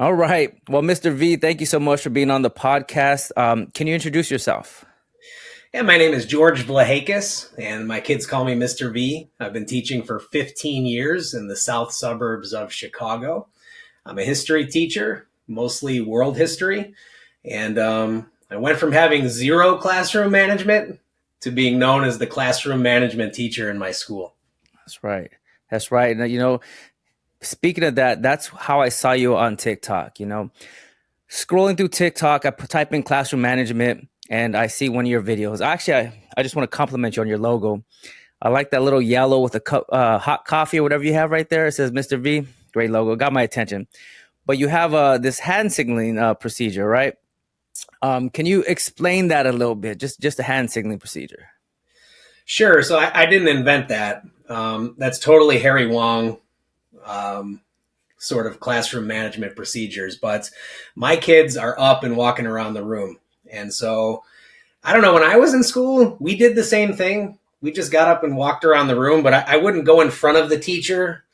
All right. Well, Mr. V, thank you so much for being on the podcast. Can you introduce yourself? Yeah, my name is George Vlahakis, and my kids call me Mr. V. I've been teaching for 15 years in the south suburbs of Chicago. I'm a history teacher, mostly world history, and I went from having zero classroom management to being known as the classroom management teacher in my school. That's right. That's right. And speaking of that, that's how I saw you on TikTok. Scrolling through TikTok, I type in classroom management, and I see one of your videos. Actually, I just want to compliment you on your logo. I like that little yellow with a cup, hot coffee or whatever you have right there. It says Mr. V. Great logo. Got my attention. But you have this hand signaling procedure, right? Can you explain that a little bit? Just the hand signaling procedure. Sure. So I didn't invent that. That's totally Harry Wong sort of classroom management procedures. But my kids are up and walking around the room. And so I don't know, when I was in school, we did the same thing. We just got up and walked around the room, but I wouldn't go in front of the teacher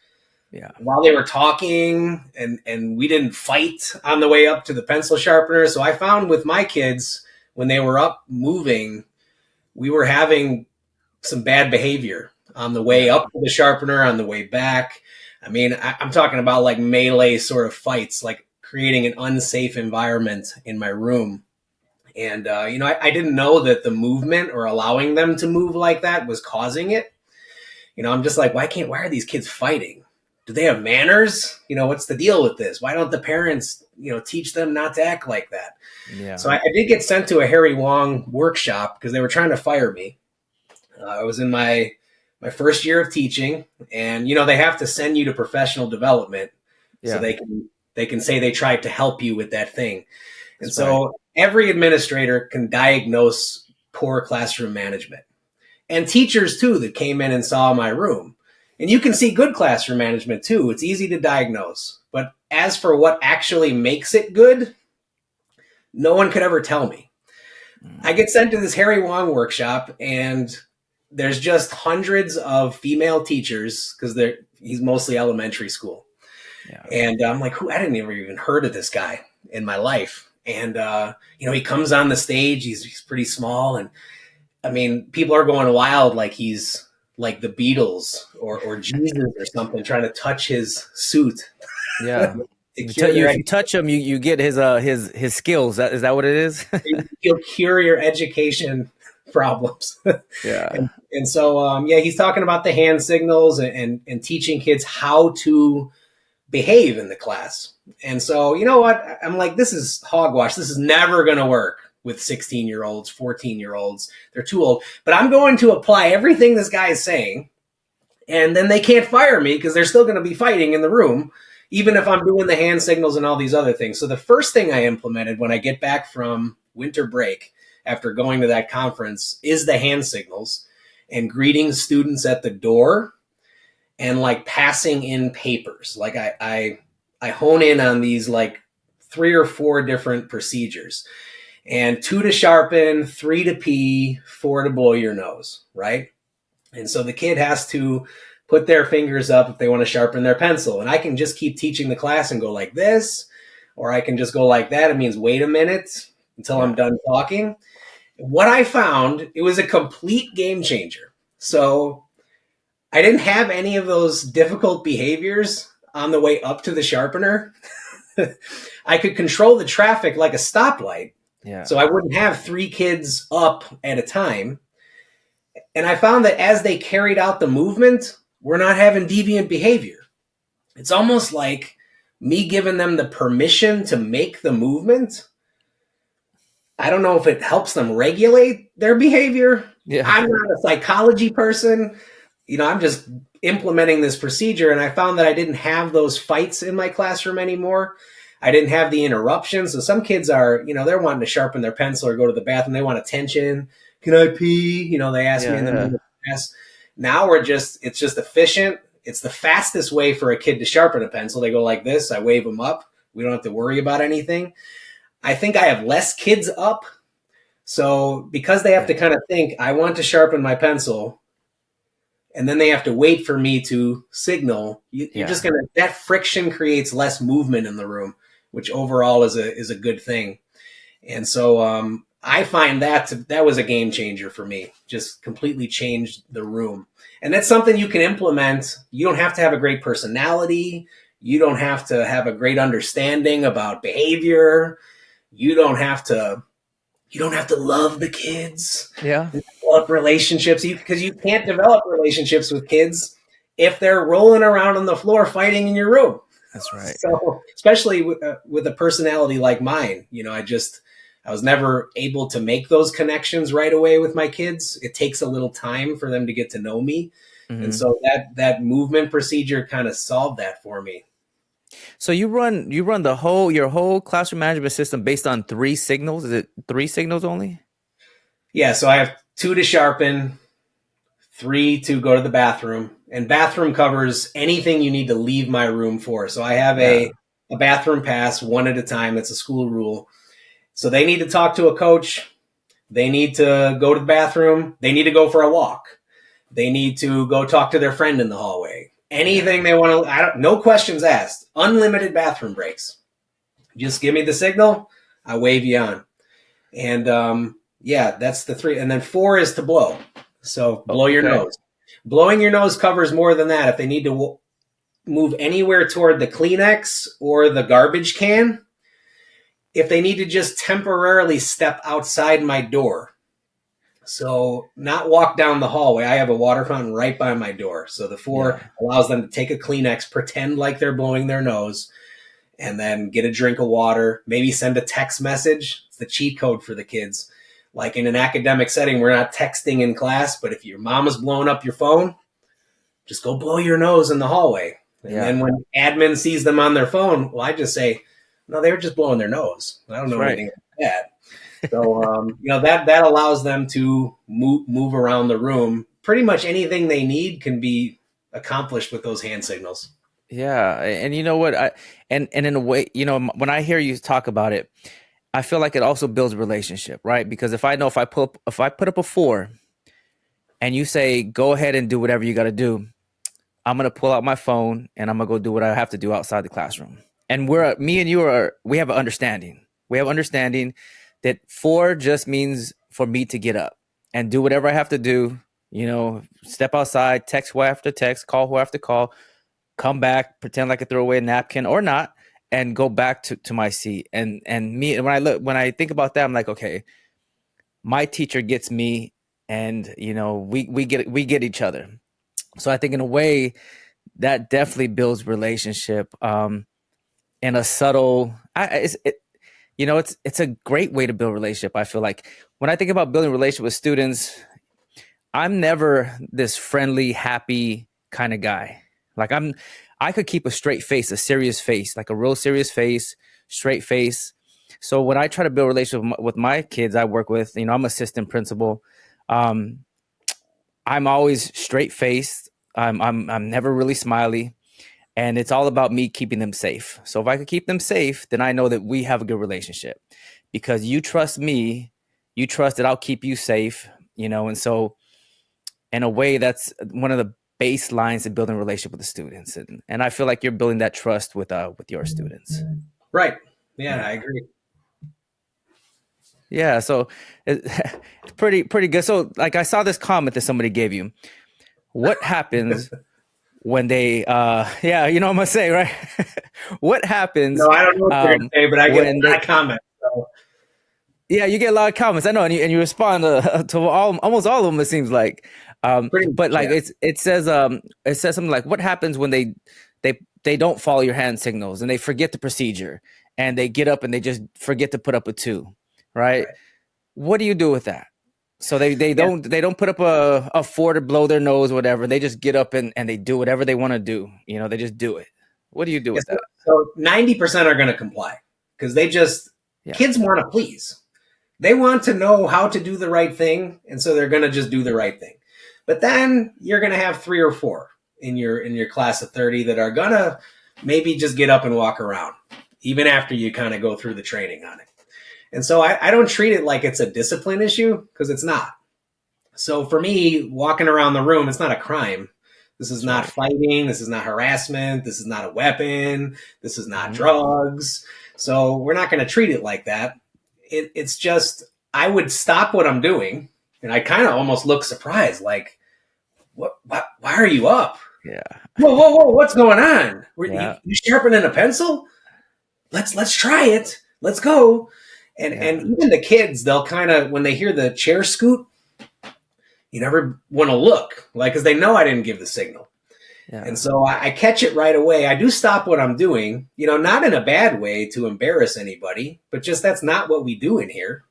while they were talking, and we didn't fight on the way up to the pencil sharpener. So I found with my kids, when they were up moving, we were having some bad behavior on the way up to the sharpener, on the way back. I mean, I'm talking about like melee sort of fights, like creating an unsafe environment in my room. And, I didn't know that the movement or allowing them to move like that was causing it. I'm just like, why are these kids fighting? Do they have manners? What's the deal with this? Why don't the parents, teach them not to act like that? Yeah. So I did get sent to a Harry Wong workshop because they were trying to fire me. I was in my first year of teaching, and, they have to send you to professional development so they can say they tried to help you with that thing. And so every administrator can diagnose poor classroom management, and teachers too that came in and saw my room. And you can see good classroom management too. It's easy to diagnose. But as for what actually makes it good, no one could ever tell me. I get sent to this Harry Wong workshop, and there's just hundreds of female teachers because he's mostly elementary school. Yeah. And I'm like, I didn't ever even heard of this guy in my life. And, he comes on the stage, he's pretty small. And I mean, people are going wild like he's like the Beatles or Jesus or something, trying to touch his suit. Yeah. If you touch him, you get his skills. Is that what it is? He'll cure your education problems. Yeah. And so, he's talking about the hand signals and teaching kids how to behave in the class. And so, you know what? I'm like, this is hogwash. This is never going to work with 16-year-olds, 14-year-olds. They're too old. But I'm going to apply everything this guy is saying, and then they can't fire me because they're still going to be fighting in the room, even if I'm doing the hand signals and all these other things. So the first thing I implemented when I get back from winter break after going to that conference is the hand signals and greeting students at the door and like passing in papers. Like I hone in on these like 3 or 4 different procedures, and 2 to sharpen, 3 to pee, 4 to blow your nose, right? And so the kid has to put their fingers up if they want to sharpen their pencil. And I can just keep teaching the class and go like this, or I can just go like that. It means wait a minute until I'm done talking. What I found, it was a complete game changer. So I didn't have any of those difficult behaviors on the way up to the sharpener. I could control the traffic like a stoplight. Yeah. So I wouldn't have 3 kids up at a time. And I found that as they carried out the movement, we're not having deviant behavior. It's almost like me giving them the permission to make the movement. I don't know if it helps them regulate their behavior. Yeah. I'm not a psychology person. I'm just implementing this procedure, and I found that I didn't have those fights in my classroom anymore. I didn't have the interruptions. So some kids are, they're wanting to sharpen their pencil or go to the bathroom. They want attention. Can I pee? They ask me in the middle of the class. Now it's just efficient. It's the fastest way for a kid to sharpen a pencil. They go like this. I wave them up. We don't have to worry about anything. I think I have less kids up. So because they have to kind of think, I want to sharpen my pencil, and then they have to wait for me to signal, you're just going to, that friction creates less movement in the room, which overall is a good thing. And so I find that was a game changer for me. Just completely changed the room. And that's something you can implement. You don't have to have a great personality. You don't have to have a great understanding about behavior. You don't have to love the kids, Yeah. develop relationships, because you can't develop relationships with kids if they're rolling around on the floor fighting in your room. That's right. So, especially with a personality like mine, I was never able to make those connections right away with my kids. It takes a little time for them to get to know me. And Hmm. so that movement procedure kind of solved that for me. So you run your whole classroom management system based on 3 signals. Is it 3 signals only? Yeah, so I have 2 to sharpen, 3 to go to the bathroom, and bathroom covers anything you need to leave my room for. So I have Yeah. a bathroom pass, 1 at a time. That's a school rule. So they need to talk to a coach. They need to go to the bathroom. They need to go for a walk. They need to go talk to their friend in the hallway. Yeah. Anything they want to, no questions asked. Unlimited bathroom breaks. Just give me the signal. I wave you on. And yeah, that's the 3. And then 4 is to blow. So blow your Okay. nose. Blowing your nose covers more than that. If they need to move anywhere toward the Kleenex or the garbage can, if they need to just temporarily step outside my door. So not walk down the hallway. I have a water fountain right by my door. So the 4 Yeah. allows them to take a Kleenex, pretend like they're blowing their nose, and then get a drink of water, maybe send a text message. It's the cheat code for the kids. Like in an academic setting, we're not texting in class, but if your mom is blowing up your phone, just go blow your nose in the hallway. And Yeah. then when admin sees them on their phone, well, I just say, no, they were just blowing their nose. I don't That's know right. anything about that. So that allows them to move around the room. Pretty much anything they need can be accomplished with those hand signals. Yeah. And you know what? And in a way, when I hear you talk about it, I feel like it also builds a relationship, right? Because if I know if I put up a 4 and you say go ahead and do whatever you got to do, I'm gonna pull out my phone and I'm gonna go do what I have to do outside the classroom. And me and you we have an understanding. We have understanding that 4 just means for me to get up and do whatever I have to do. Step outside, text who I have to text, call who I have to call, come back, pretend like I throw away a napkin or not, and go back to my seat. And me, when I think about that, I'm like, okay, my teacher gets me, and we get each other. So I think in a way that definitely builds relationship, in a subtle. It's a great way to build relationship. I feel like when I think about building relationship with students, I'm never this friendly, happy kind of guy. Like I could keep a straight face, a serious face, like a real serious face, straight face. So when I try to build a relationship with my kids I work with, I'm assistant principal. Um, I'm always straight faced. I'm never really smiley, and it's all about me keeping them safe. So if I could keep them safe, then I know that we have a good relationship because you trust me, you trust that I'll keep you safe, and so in a way that's one of the baselines of building a relationship with the students, and I feel like you're building that trust with your students. Right. Yeah, Yeah. I agree. Yeah, so it's pretty good. So like I saw this comment that somebody gave you. What happens when they yeah, you know what I'm gonna say, right? What happens No, I don't know what you're going to say, but I get a when lot they of comments. So yeah, you get a lot of comments. I know, and you respond to almost all of them. It seems like, pretty but much, like yeah. it says something like, what happens when they don't follow your hand signals and they forget the procedure and they get up and they just forget to put up a 2, right? Right. What do you do with that? So they Yeah. don't put up a 4 to blow their nose, or whatever. They just get up and they do whatever they want to do. They just do it. What do you do Yeah, with that? so 90% are going to comply because Yeah, kids want to please. They want to know how to do the right thing, and so they're going to just do the right thing. But then you're going to have 3 or 4 in your class of 30 that are going to maybe just get up and walk around, even after you kind of go through the training on it. And so I don't treat it like it's a discipline issue because it's not. So for me, walking around the room, it's not a crime. This is that's not right. fighting. This is not harassment. This is not a weapon. This is not Hmm. drugs. So we're not going to treat it like that. It's just, I would stop what I'm doing and I kind of almost look surprised, like, why are you up? Yeah. Whoa, what's going on? Yeah. You sharpening a pencil? Let's try it. Let's go. And Yeah. even the kids, they'll kind of, when they hear the chair scoot, you never want to look, like, because they know I didn't give the signal. Yeah. And so I catch it right away. I do stop what I'm doing, not in a bad way to embarrass anybody, but just that's not what we do in here.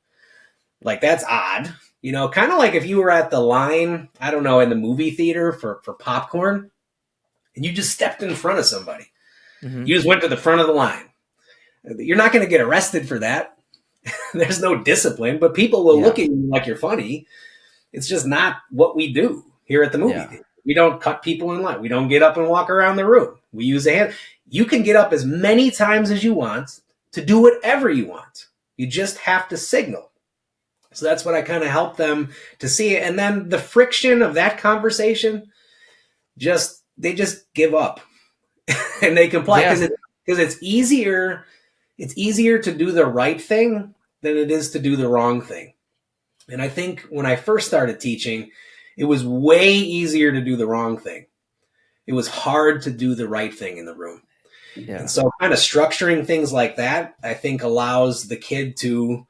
Like, that's odd. Kind of like if you were at the line, I don't know, in the movie theater for popcorn, and you just stepped in front of somebody. Mm-hmm. You just went to the front of the line. You're not going to get arrested for that. There's no discipline, but people will look at you like you're funny. It's just not what we do here at the movie theater. We don't cut people in line. We don't get up and walk around the room. We use a hand. You can get up as many times as you want to do whatever you want. You just have to signal. So that's what I kind of help them to see. And then the friction of that conversation, they just give up and they comply because it's easier. It's easier to do the right thing than it is to do the wrong thing. And I think when I first started teaching, it was way easier to do the wrong thing. It was hard to do the right thing in the room. Yeah. And so kind of structuring things like that, I think allows the kid to,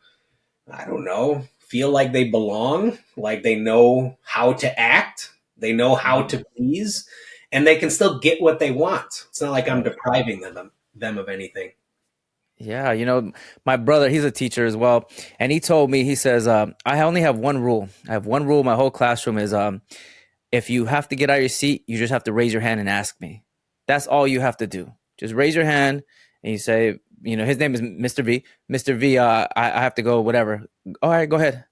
I don't know, feel like they belong, like they know how to act, they know how to please, and they can still get what they want. It's not like I'm depriving them of anything. Yeah, my brother, he's a teacher as well, and he told me, he says, I only have one rule. I have one rule in my whole classroom is if you have to get out of your seat, you just have to raise your hand and ask me. That's all you have to do. Just raise your hand and you say, his name is Mr. V. Mr. V, I have to go, whatever. All right, go ahead.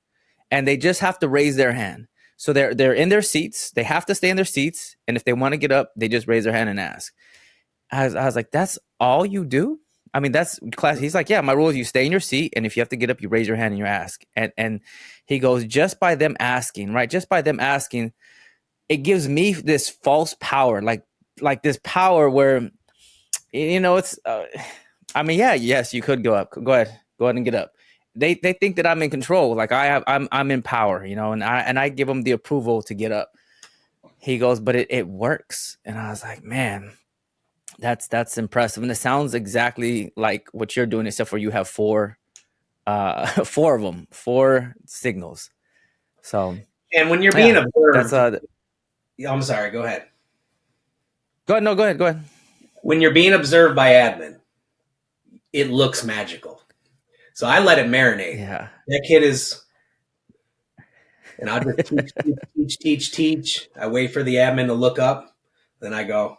And they just have to raise their hand. So they're in their seats. They have to stay in their seats. And if they want to get up, they just raise their hand and ask. I was like, that's all you do? I mean, that's class. He's like, yeah, my rule is you stay in your seat. And if you have to get up, you raise your hand and you ask. And he goes, just by them asking, right? Just by them asking, it gives me this false power, like this power where, it's, yes, you could go up. Go ahead and get up. They think that I'm in control. Like I'm in power, and I give them the approval to get up. He goes, but it works. And I was like, man, that's impressive. And it sounds exactly like what you're doing, except for you have four of them, 4 signals. So, and when you're being observed, that's I'm sorry, go ahead. Go ahead. No, go ahead. When you're being observed by admin, it looks magical. So I let it marinate. Yeah. That kid is, and I'll just teach. I wait for the admin to look up. Then I go,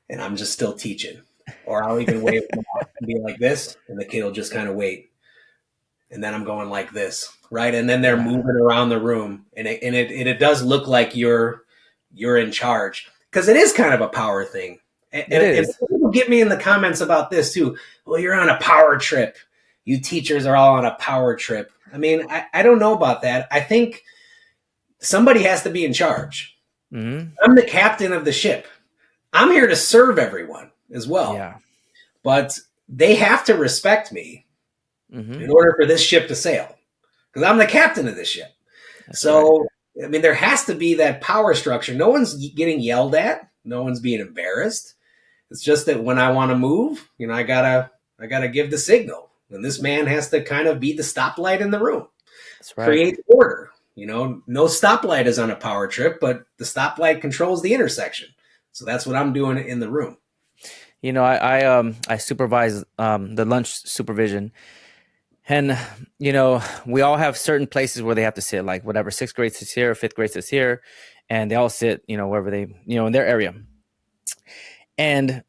and I'm just still teaching. Or I'll even wave and be like this, and the kid will just kind of wait. And then I'm going like this, right? And then they're moving around the room, and it does look like you're in charge, because it is kind of a power thing. And people get me in the comments about this too. Well, you're on a power trip. You teachers are all on a power trip. I mean, I don't know about that. I think somebody has to be in charge. Mm-hmm. I'm the captain of the ship. I'm here to serve everyone as well. Yeah. But they have to respect me in order for this ship to sail, because I'm the captain of this ship. That's so, right. I mean, there has to be that power structure. No one's getting yelled at. No one's being embarrassed. It's just that when I want to move, I gotta give the signal. And this man has to kind of be the stoplight in the room. That's right. Create order. No stoplight is on a power trip, but the stoplight controls the intersection. So that's what I'm doing in the room. I supervise the lunch supervision. And, we all have certain places where they have to sit, like whatever, 6th grade sits here, 5th grade sits here, and they all sit, wherever they, in their area. And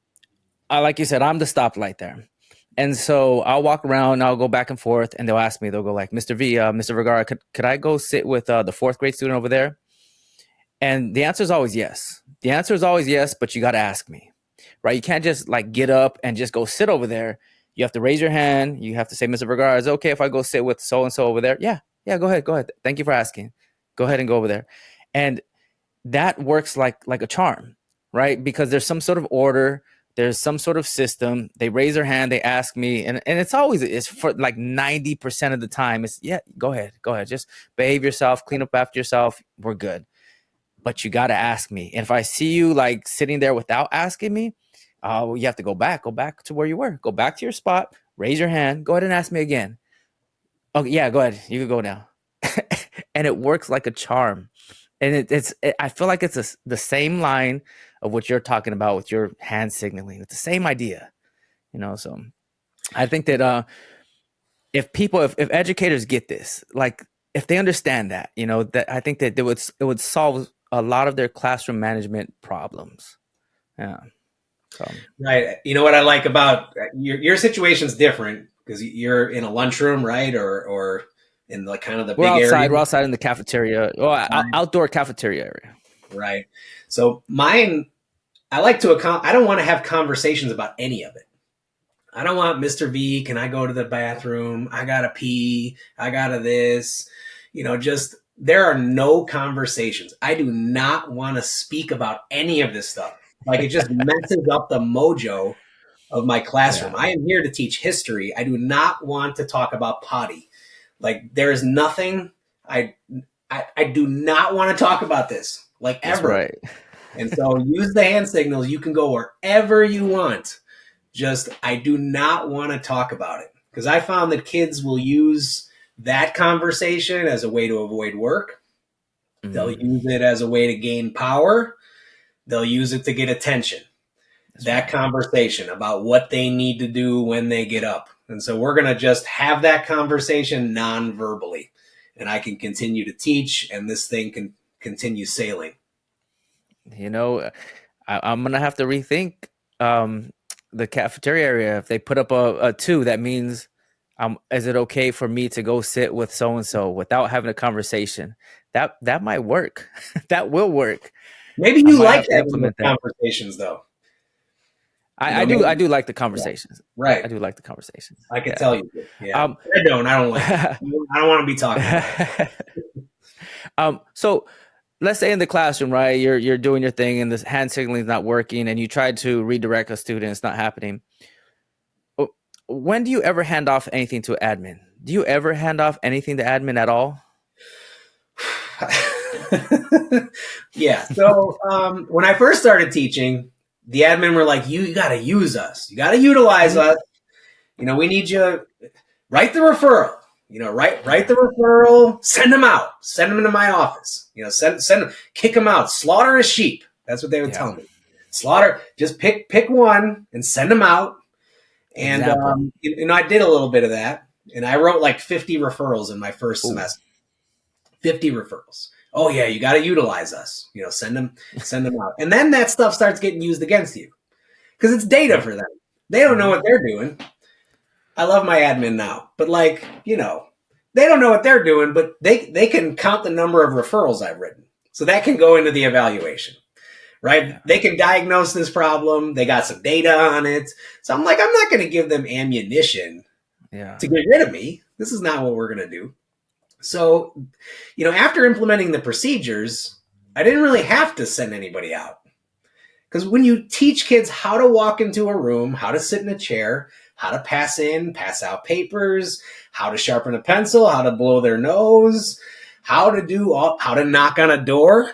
like you said, I'm the stoplight there. And so I'll walk around, I'll go back and forth, and they'll ask me, they'll go like, Mr. V, Mr. Vergara, could I go sit with the 4th grade student over there? And the answer is always yes. The answer is always yes, but you got to ask me, right? You can't just like get up and just go sit over there. You have to raise your hand. You have to say, Mr. Vergara, is it okay if I go sit with so-and-so over there? Yeah, go ahead. Thank you for asking. Go ahead and go over there. And that works like a charm, right? Because there's some sort of order, There's some sort of system. They raise their hand, they ask me, and it's always, it's for like 90% of the time. It's, yeah, go ahead, just behave yourself, clean up after yourself. We're good. But you got to ask me. And if I see you like sitting there without asking me, you have to go back to where you were, go back to your spot, raise your hand, go ahead and ask me again. Oh yeah, go ahead, you can go now. And it works like a charm. And I feel like it's the same line of what you're talking about with your hand signaling. It's the same idea, So I think that if educators get this, like if they understand that, that I think that it would solve a lot of their classroom management problems. Yeah. So Right. You know what I like about your situation's different because you're in a lunchroom, right? Or in the kind of the big area. we're outside in the cafeteria, Right. outdoor cafeteria area. Right. So mine, I like to I don't want to have conversations about any of it. I don't want Mr. V, can I go to the bathroom? I gotta pee. I gotta this. Just there are no conversations. I do not want to speak about any of this stuff. Like it just messes up the mojo of my classroom. Yeah, I am here to teach history. I do not want to talk about potty. Like there is nothing I do not want to talk about this. Like that's ever. right. And so use the hand signals. You can go wherever you want. Just, I do not want to talk about it because I found that kids will use that conversation as a way to avoid work. They'll use it as a way to gain power. They'll use it to get attention. That's That right. conversation about what they need to do when they get up. And so we're going to just have that conversation non-verbally. And I can continue to teach and this thing can continue sailing. I'm gonna have to rethink the cafeteria area. If they put up a two, that means is it okay for me to go sit with so and so without having a conversation? That might work. That will work. Maybe I you might like have to having those implement that. conversations though. I do like the Yeah, conversations. right. I do like the conversations. I can Yeah. tell you. Yeah. Um, I don't like it. I don't want to be talking about it. so let's say in the classroom, right? You're doing your thing and this hand signaling is not working, and you try to redirect a student, it's not happening. When do you ever hand off anything to admin? Do you ever hand off anything to admin at all? Yeah. So when I first started teaching, the admin were like, you got to use us. You got to utilize us. We need you. Write the referral. Write the referral. Send them out. Send them into my office. Send them. Kick them out. Slaughter a sheep. That's what they would tell me. Slaughter. Just pick one and send them out. And I did a little bit of that, and I wrote like 50 referrals in my first semester. 50 referrals. Oh yeah, you got to utilize us. Send them out, and then that stuff starts getting used against you because it's data for them. They don't know what they're doing. I love my admin now, but they don't know what they're doing, but they can count the number of referrals I've written, so that can go into the evaluation. Right? Yeah. They can diagnose this problem. They got some data on it. So I'm like, I'm not going to give them ammunition to get rid of me. This is not what we're going to do. So, after implementing the procedures, I didn't really have to send anybody out. Because when you teach kids how to walk into a room, how to sit in a chair, how to pass in, pass out papers, how to sharpen a pencil, how to blow their nose, how to knock on a door,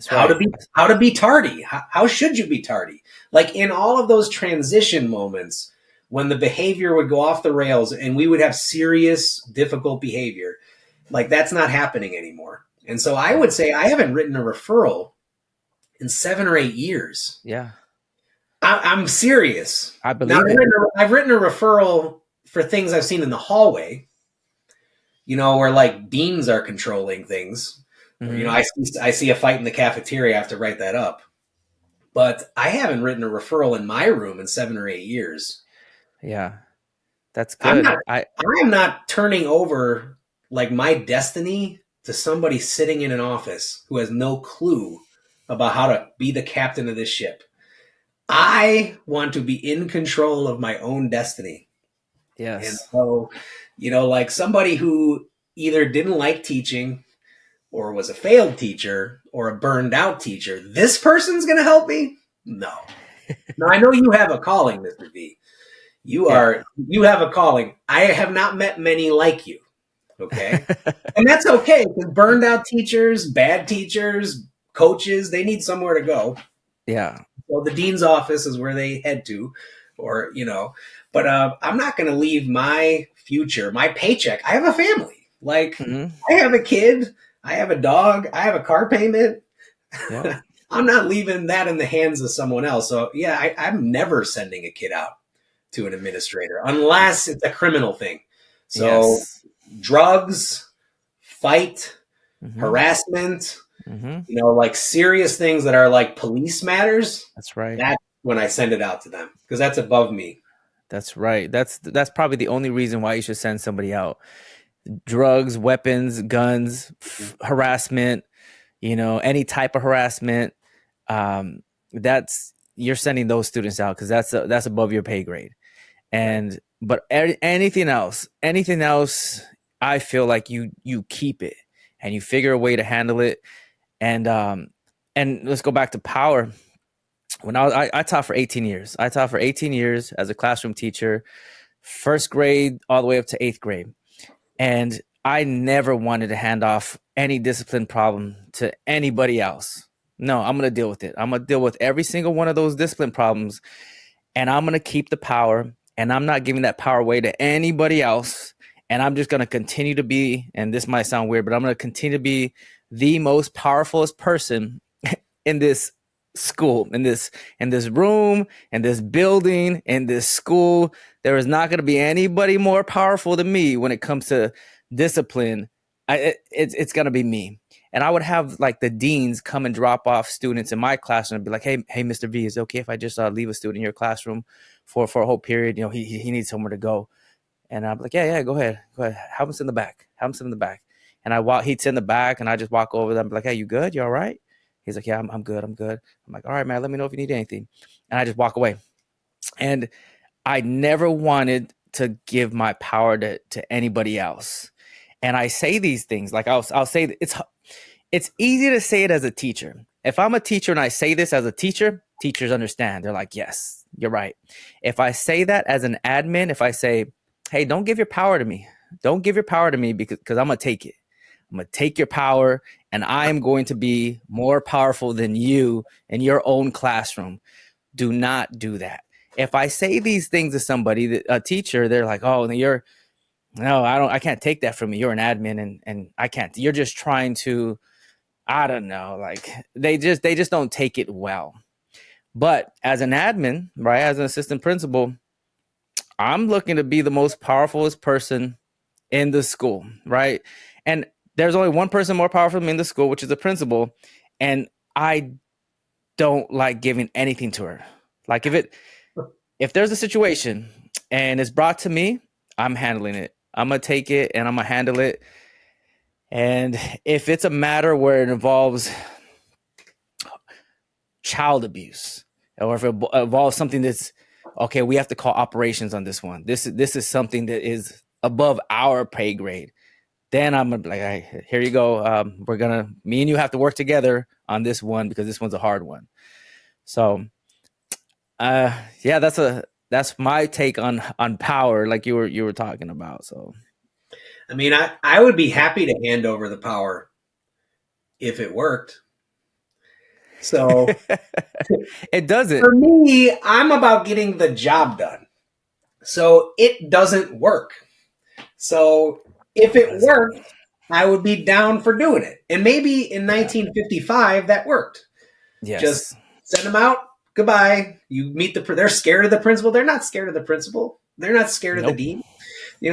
how to be tardy. How should you be tardy? Like in all of those transition moments when the behavior would go off the rails and we would have serious, difficult behavior, like that's not happening anymore. And so I would say I haven't written a referral in 7 or 8 years. Yeah. I'm serious. I believe it. I've written a referral for things I've seen in the hallway, where like deans are controlling things. I see a fight in the cafeteria, I have to write that up. But I haven't written a referral in my room in 7 or 8 years. Yeah, that's good. I'm not turning over like my destiny to somebody sitting in an office who has no clue about how to be the captain of this ship. I want to be in control of my own destiny. Yes. And so, like somebody who either didn't like teaching or was a failed teacher or a burned out teacher, this person's going to help me? No. Now I know you have a calling, Mr. V. Yeah. You have a calling. I have not met many like you. Okay. And that's okay because burned out teachers, bad teachers, coaches, they need somewhere to go. Yeah. Well, the dean's office is where they head to, or, but I'm not going to leave my future, my paycheck. I have a family. Like, Hmm. I have a kid, I have a dog, I have a car payment. Yep. I'm not leaving that in the hands of someone else. So, yeah, I'm never sending a kid out to an administrator unless it's a criminal thing. So, Yes. drugs, fight, Hmm. harassment, Hmm. like serious things that are like police matters. That's right. That's when I send it out to them because that's above me. That's right. That's probably the only reason why you should send somebody out. Drugs, weapons, guns, harassment, any type of harassment. That's you're sending those students out because that's above your pay grade. Right. And but anything else, I feel like you keep it and you figure a way to handle it. And let's go back to power. When I taught for 18 years. I taught for 18 years as a classroom teacher, first grade all the way up to eighth grade. And I never wanted to hand off any discipline problem to anybody else. No, I'm going to deal with it. I'm going to deal with every single one of those discipline problems, and I'm going to keep the power, and I'm not giving that power away to anybody else. And I'm just going to continue to be, and this might sound weird, but I'm going to continue to be the most powerfulest person in this school, in this room, in this building, in this school. There is not going to be anybody more powerful than me when it comes to discipline. It's going to be me. And I would have like the deans come and drop off students in my classroom and be like, hey, Mr. V, is it okay if I just leave a student in your classroom for a whole period? He needs somewhere to go. And I'm like, yeah, go ahead. Have him sit in the back. And he'd sit in the back, and I just walk over them, be like, hey, you good? You all right? He's like, yeah, I'm good. I'm good. I'm like, all right, man, let me know if you need anything. And I just walk away. And I never wanted to give my power to anybody else. And I say these things like I'll say it's easy to say it as a teacher. If I'm a teacher and I say this as a teacher, teachers understand. They're like, yes, you're right. If I say that as an admin, if I say, hey, don't give your power to me. Don't give your power to me because I'm going to take it. I'm going to take your power, and I am going to be more powerful than you in your own classroom. Do not do that. If I say these things to somebody, a teacher, they're like, oh, no, I can't take that from you. You're an admin and I can't. You're just trying to, I don't know, like they just don't take it well. But as an admin, right, as an assistant principal, I'm looking to be the most powerfulest person in the school, right? And there's only one person more powerful than me in the school, which is the principal. And I don't like giving anything to her. Like if there's a situation and it's brought to me, I'm handling it. I'm gonna take it and I'm gonna handle it. And if it's a matter where it involves child abuse, or if it involves something that's okay, we have to call operations on this one. This is something that is above our pay grade. Then I'm gonna be like, hey, here you go. Me and you have to work together on this one because this one's a hard one. So, yeah, that's my take on power, like you were talking about. So, I mean, I would be happy to hand over the power if it worked. So it doesn't. for me, I'm about getting the job done. So it doesn't work. So if It it doesn't. worked, I would be down for doing it. And maybe in Yeah. 1955 that worked. Just Yes. send them out. Goodbye. You meet they're scared of the principal. They're not scared of the principal. They're not scared of the Nope. dean.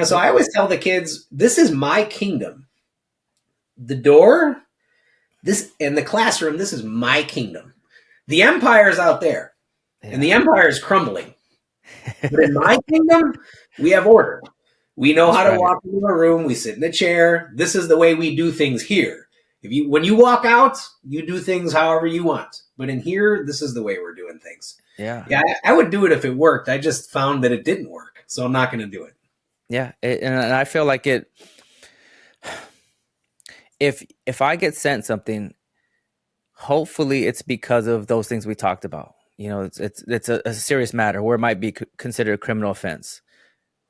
So Nope. I always tell the kids, this is my kingdom. The door, this and the classroom, this is my kingdom. The empire's out there, and the Yeah. empire is crumbling. But in my kingdom, we have order. We know how That's to right. walk into a room. We sit in a chair. This is the way we do things here. When you walk out, you do things however you want. But in here, this is the way we're doing things. Yeah. Yeah, I would do it if it worked. I just found that it didn't work, so I'm not going to do it. Yeah. And I feel like it. If I get sent something, hopefully it's because of those things we talked about. it's a serious matter where it might be considered a criminal offense.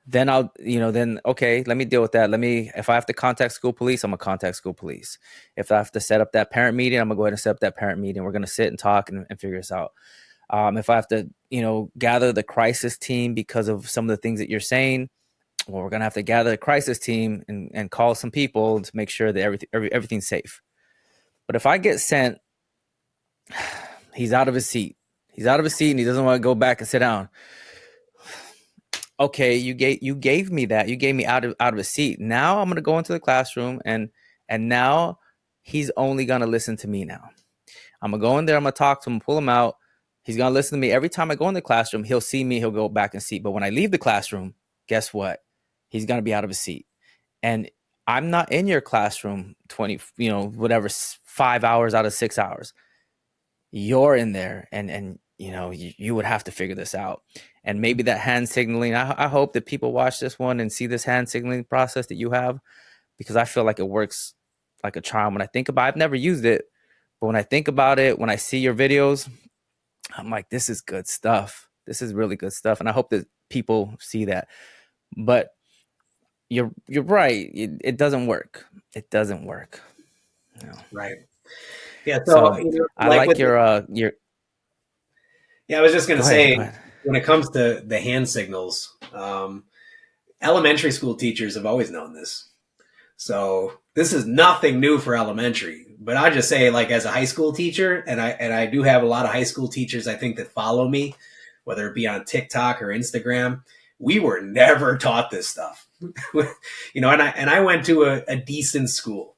Then then okay, let me deal with that. If I have to contact school police, I'm gonna contact school police. If I have to set up that parent meeting, I'm gonna go ahead and set up that parent meeting. We're gonna sit and talk and figure this out. If I have to, gather the crisis team because of some of the things that you're saying, well, we're gonna have to gather the crisis team and call some people to make sure that everything's safe. But if I get sent, he's out of his seat. He's out of his seat and he doesn't want to go back and sit down. Okay, you gave me that. You gave me out of his seat. Now I'm gonna go into the classroom and now he's only gonna listen to me now. I'm gonna go in there, I'm gonna talk to him, pull him out. He's gonna listen to me. Every time I go in the classroom, he'll see me, he'll go back and see. But when I leave the classroom, guess what? He's gonna be out of his seat. And I'm not in your classroom 20, whatever, 5 hours out of 6 hours. You're in there and you would have to figure this out. And maybe that hand signaling, I hope that people watch this one and see this hand signaling process that you have, because I feel like it works like a charm. When I think about it, I've never used it, but when I think about it, when I see your videos, I'm like, this is good stuff. This is really good stuff. And I hope that people see that. But you're right. It doesn't work. It doesn't work. No. Right. Yeah. So, So I like like with your yeah, I was just going to go ahead, say go ahead. when it comes to the hand signals, elementary school teachers have always known this. So this is nothing new for elementary, but I just say, like, as a high school teacher, and I do have a lot of high school teachers, I think, that follow me, whether it be on TikTok or Instagram. We were never taught this stuff, and I went to a decent school,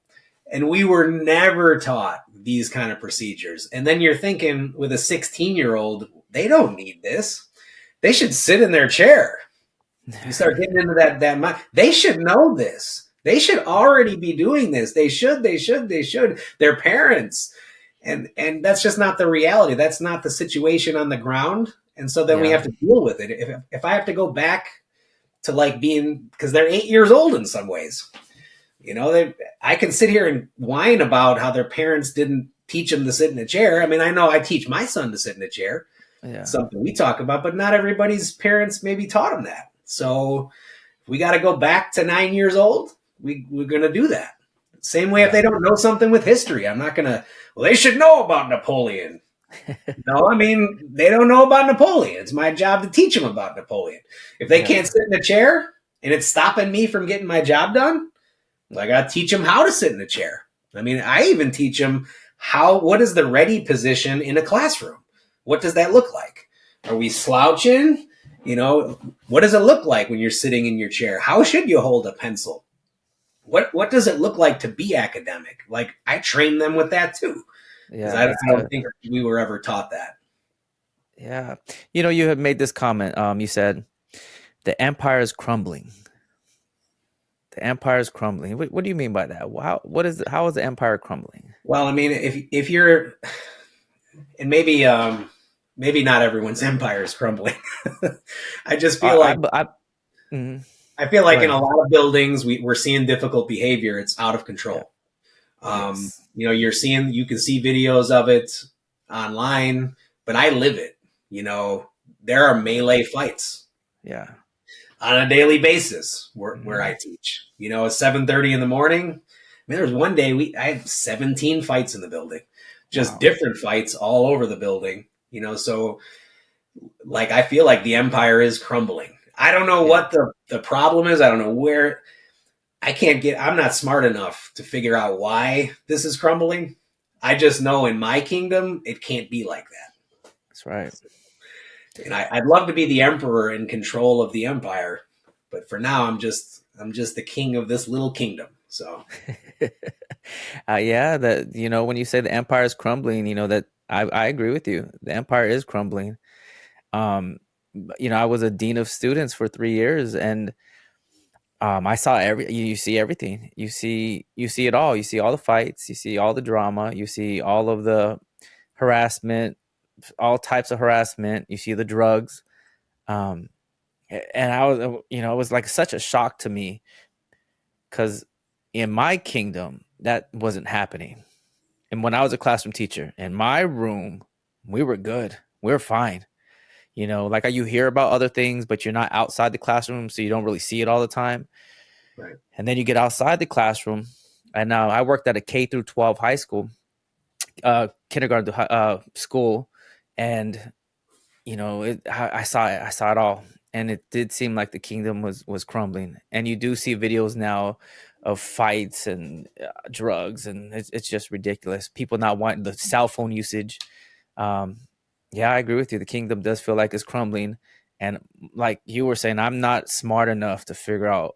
and we were never taught these kind of procedures. And then you're thinking, with a 16-year-old, they don't need this. They should sit in their chair. You start getting into that. They should know this. They should already be doing this. They should. Their parents, and that's just not the reality. That's not the situation on the ground. And so then we Yeah. have to deal with it. If I have to go back to, like, being, because they're 8 years old in some ways, I can sit here and whine about how their parents didn't teach them to sit in a chair. I mean, I know I teach my son to sit in a chair. Yeah. Something we talk about, but not everybody's parents maybe taught them that. So we got to go back to 9 years old. We're going to do that. Same way if they don't know something with history, I'm not going to, well, they should know about Napoleon. No, I mean, they don't know about Napoleon. It's my job to teach them about Napoleon. If they can't sit in a chair and it's stopping me from getting my job done, I got to teach them how to sit in a chair. I mean, I even teach them what is the ready position in a classroom? What does that look like? Are we slouching? What does it look like when you're sitting in your chair? How should you hold a pencil? What does it look like to be academic? Like, I train them with that too. Because Yeah. I That's don't good. think we were ever taught that. Yeah. You have made this comment. You said the empire is crumbling. The empire is crumbling. What do you mean by that? How is the empire crumbling? Well, I mean, if you're, and maybe not everyone's empire is crumbling. I just feel I, like I, mhm. I feel Go like in ahead. a lot of buildings we're seeing difficult behavior. It's out of Yeah. control. Yes. You can see videos of it online, but I live it. There are melee fights Yeah. on a daily basis where I teach. At 7:30 in the morning. I mean, there was one day I had 17 fights in the building, just Wow. different fights all over the building. So, like, I feel like the empire is crumbling. I don't know Yeah. what the problem is. I don't know where. I'm not smart enough to figure out why this is crumbling. I just know in my kingdom, it can't be like that. That's right. And I'd love to be the emperor in control of the empire, but for now, I'm just the king of this little kingdom. So Yeah, that when you say the empire is crumbling, that I agree with you. The empire is crumbling. I was a dean of students for 3 years, and I saw you see everything. You see it all. You see all the fights. You see all the drama. You see all of the harassment, all types of harassment. You see the drugs. Um, and I was, it was like such a shock to me because in my kingdom that wasn't happening. And when I was a classroom teacher in my room, we were good. we're fine. You know, like you hear about other things, but you're not outside the classroom, so you don't really see it all the time. Right. And then you get outside the classroom. And now I worked at a K through 12 high school, kindergarten to school, and I saw it. I saw it all, and it did seem like the kingdom was crumbling. And you do see videos now of fights and drugs, and it's just ridiculous. People not wanting the cell phone usage. Um, yeah, I agree with you. The kingdom does feel like it's crumbling, and like you were saying, I'm not smart enough to figure out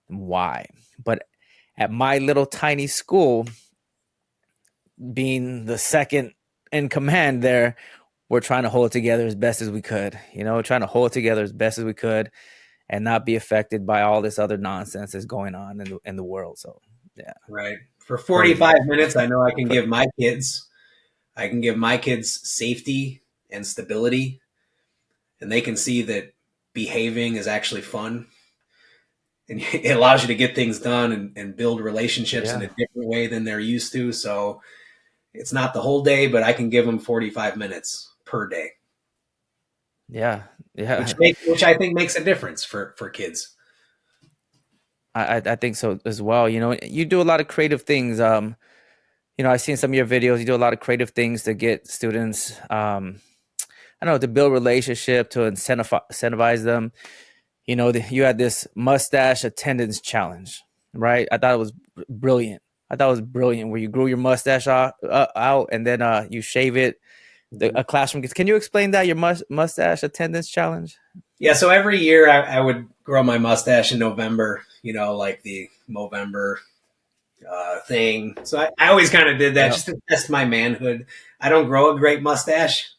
why. But at my little tiny school, being the second in command there, we're trying to hold it together as best as we could, trying to hold it together as best as we could and not be affected by all this other nonsense that's going on in the world. So, yeah, Right. For praise the 45 Lord. minutes, I know I can give my kids safety and stability, and they can see that behaving is actually fun. And it allows you to get things done and build relationships in Yeah, a different way than they're used to. So it's not the whole day, but I can give them 45 minutes per day, yeah, yeah. which I think makes a difference for kids. I think so as well. You do a lot of creative things. I've seen some of your videos. You do a lot of creative things to get students, I don't know, to build relationship, to incentivize them. You had this mustache attendance challenge, right? I thought it was brilliant. Where you grew your mustache out and then you shave it. A classroom gets. Can you explain that, your mustache attendance challenge? Yeah, so every year I would grow my mustache in November, like the Movember thing. So I always kind of did that Yeah, just to test my manhood. I don't grow a great mustache.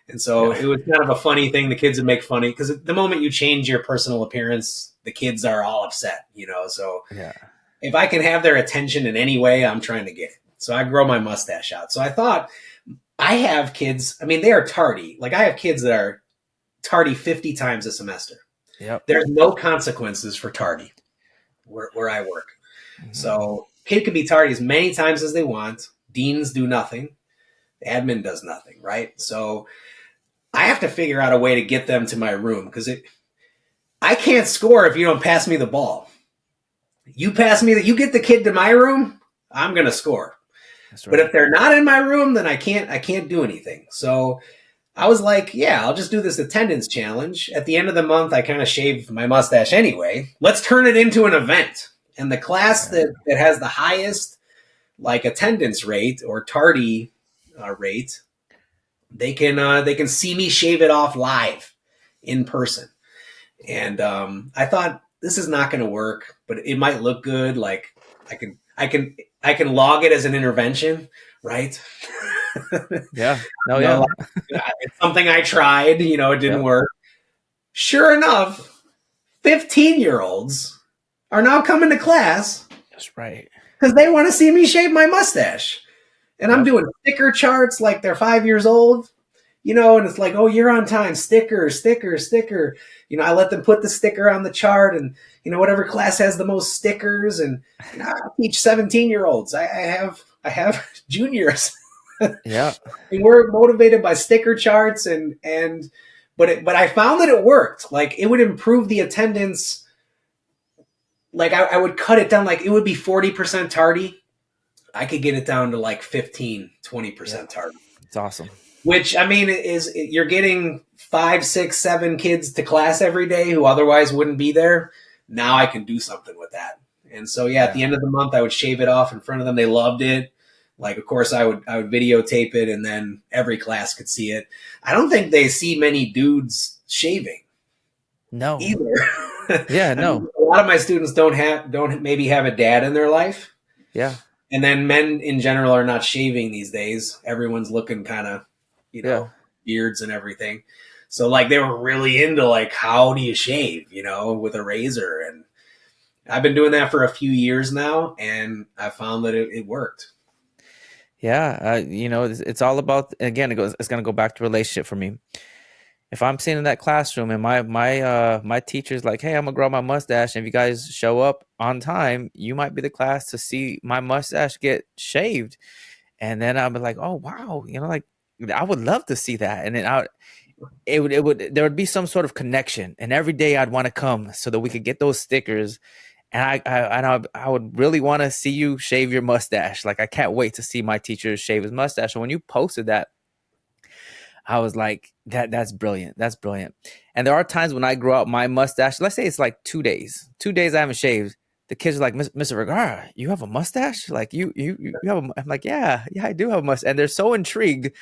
And so yeah, it was kind of a funny thing. The kids would make funny because the moment you change your personal appearance, the kids are all upset. So yeah. if I can have their attention in any way, I'm trying to get it. So I grow my mustache out. So I thought I have kids, I mean, they are tardy. Like I have kids that are tardy 50 times a semester. Yep. There's no consequences for tardy where I work. Hmm. So kid can be tardy as many times as they want. Deans do nothing. The admin does nothing, right? So I have to figure out a way to get them to my room because I can't score if you don't pass me the ball. You get the kid to my room, I'm gonna score. That's But if right. they're not in my room, then I can't do anything. So I was like, yeah, I'll just do this attendance challenge. At the end of the month, I kind of shave my mustache anyway. Let's turn it into an event. And the class Yeah. that has the highest like attendance rate or tardy rate, they can see me shave it off live in person. And I thought this is not going to work, but it might look good. Like I can log it as an intervention, right? Yeah. No. No, Yeah. like, it's something I tried. It didn't Yep. work. Sure enough, 15-year-olds are now coming to class That's right. because they want to see me shave my mustache. And I'm Yep. doing sticker charts like they're 5 years old, and it's like, oh, you're on time, sticker, sticker, sticker. I let them put the sticker on the chart and, whatever class has the most stickers. And, I teach 17-year-olds. I have juniors. Yeah. And we're motivated by sticker charts but I found that it worked. Like it would improve the attendance. Like I would cut it down. Like it would be 40% tardy. I could get it down to like 15, Yeah. 20% tardy. It's awesome. Which I mean is you're getting 5, 6, 7 kids to class every day who otherwise wouldn't be there. Now I can do something with that. And so yeah, at the Yeah. end of the month I would shave it off in front of them. They loved it. Like of course I would videotape it and then every class could see it. I don't think they see many dudes shaving No. either. Yeah. I mean, No. a lot of my students don't maybe have a dad in their life. Yeah. And then men in general are not shaving these days. Everyone's looking kind of, you Yeah. know, beards and everything. So like they were really into like how do you shave, with a razor. And I've been doing that for a few years now, and I found that it worked. Yeah. It's all about, again, it's going to go back to relationship for me. If I'm sitting in that classroom and my teacher's like, "Hey, I'm gonna grow my mustache, and if you guys show up on time, you might be the class to see my mustache get shaved." And then I'll be like, "Oh wow," like I would love to see that, and then it would there would be some sort of connection, and every day I'd want to come so that we could get those stickers. And I would really want to see you shave your mustache. Like, I can't wait to see my teacher shave his mustache. And when you posted that, I was like, that's brilliant. That's brilliant. And there are times when I grow out my mustache. Let's say it's like 2 days. 2 days I haven't shaved. The kids are like, Mr. Vergara, you have a mustache? Like, you have a. I'm like, yeah, I do have a mustache. And they're so intrigued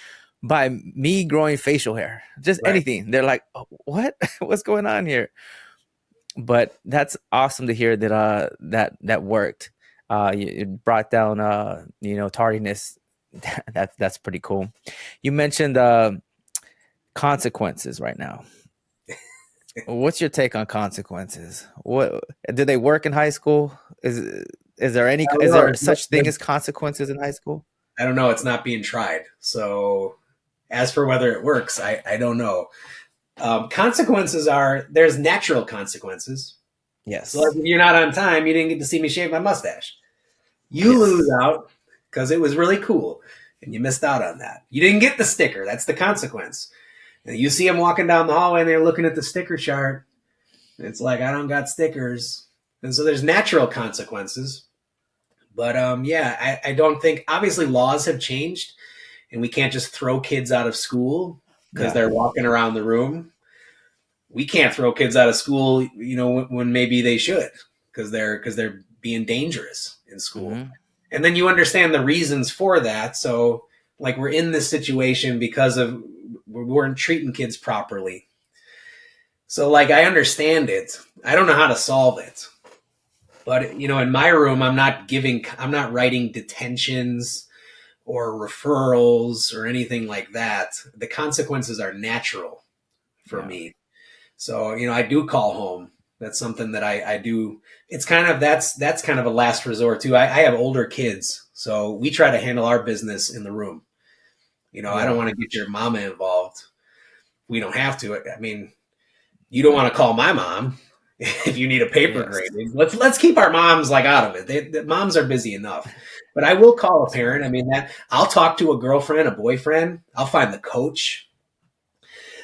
by me growing facial hair, just Right. anything. They're like, "Oh, what? What's going on here?" But that's awesome to hear that that worked. It brought down tardiness. That's pretty cool. You mentioned consequences right now. What's your take on consequences? What do they work in high school? I don't is know. there such thing as consequences in high school? I don't know. It's not being tried. So as for whether it works, I don't know. Consequences are there's natural consequences. So like Yes. if you're not on time, you didn't get to see me shave my mustache. You lose Yes. out because it was really cool and you missed out on that. You didn't get the sticker. That's the consequence. And you see them walking down the hallway and they're looking at the sticker chart. It's like, I don't got stickers. And so there's natural consequences. But yeah, I don't think, obviously, laws have changed and we can't just throw kids out of school because Yeah. they're walking around the room. We can't throw kids out of school, when maybe they should because they're being dangerous in school. Hmm. And then you understand the reasons for that. So, like, we're in this situation because of we weren't treating kids properly. So, like, I understand it. I don't know how to solve it. But, in my room, I'm not writing detentions or referrals or anything like that. The consequences are natural for Yeah. me. So, I do call home. That's something that I do. It's kind of, that's kind of a last resort too. I have older kids, so we try to handle our business in the room. I don't Yeah. want to get your mama involved. We don't have to. I mean, you don't want to call my mom if you need a paper Yes. graded. Let's keep our moms like out of it. The moms are busy enough. But I will call a That's parent. right. I mean, that I'll talk to a girlfriend, a boyfriend. I'll find the coach.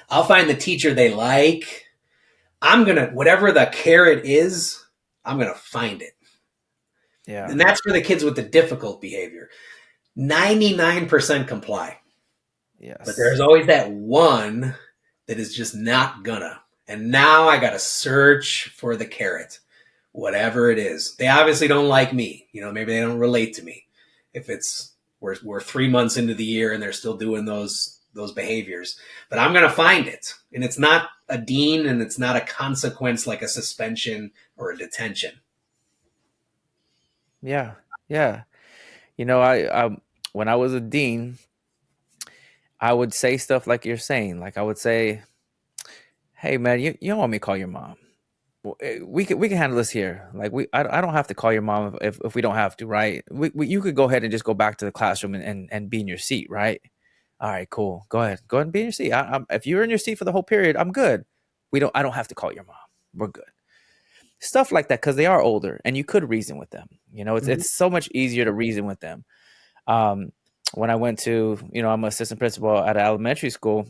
I'll find the teacher they like. I'm gonna whatever the carrot is, I'm gonna find it. Yeah. And that's for the kids with the difficult behavior. 99% comply. But there's Yes. always that one that is just not gonna. And now I gotta search for the carrot, whatever it is. They obviously don't like me. Maybe they don't relate to me. If it's we're 3 months into the year and they're still doing those behaviors. But I'm gonna find it. And it's not a dean and it's not a consequence like a suspension or a detention. Yeah. Yeah. I when I was a dean, I would say stuff like you're saying. Like, I would say, "Hey man, you don't want me to call your mom. We can handle this here. Like, I don't have to call your mom if we don't have to, right? You could go ahead and just go back to the classroom and be in your seat, right? All right, cool. Go ahead and be in your seat. If you're in your seat for the whole period, I'm good. I don't have to call your mom. We're good." Stuff like that, because they are older and you could reason with them. Mhm. It's so much easier to reason with them. Um, when I went to, I'm an assistant principal at an elementary school.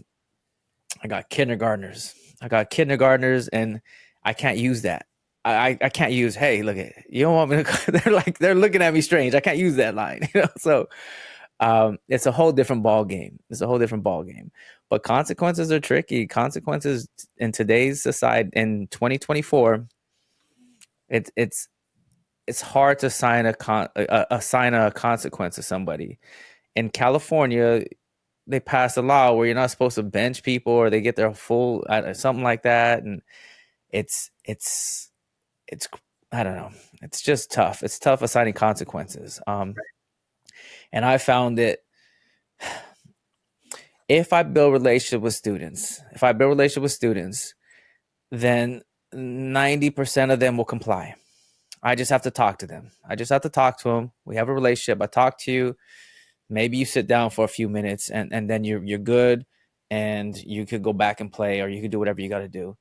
I got kindergartners. And I can't use that. I can't use, "Hey, look at you don't want me to." They're looking at me strange. I can't use that line. So it's a whole different ball game. It's a whole different ball game. But consequences are tricky. Consequences in today's society in 2024, it's it's hard to assign a consequence to somebody. In California, they passed a law where you're not supposed to bench people or they get their full something like that, and it's I don't know. It's just tough. It's tough assigning consequences. And I found that if I build relationship with students, then 90% of them will comply. I just have to talk to them. I just have to talk to them. We have a relationship. I talk to you. Maybe you sit down for a few minutes and then you're good and you could go back and play or you could do whatever you got to do.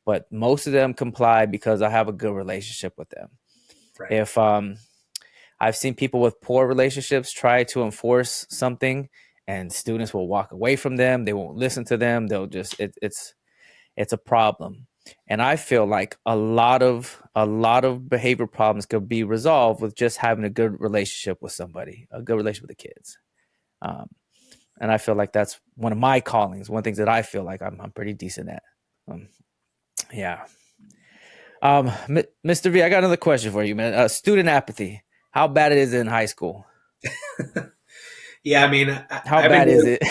But most of them comply because I have a good relationship with them. Right. If I've seen people with poor relationships try to enforce something and students will walk away from them. They won't listen to them. They'll just it's a problem. And I feel like a lot of behavior problems could be resolved with just having a good relationship with somebody, a good relationship with the kids. Um, and I feel like that's one of my callings, one of the things that I feel like I'm pretty decent at. Um, yeah. Mr. V, I got another question for you, man. Student apathy. How bad it is in high school? Yeah, I mean, How bad is it?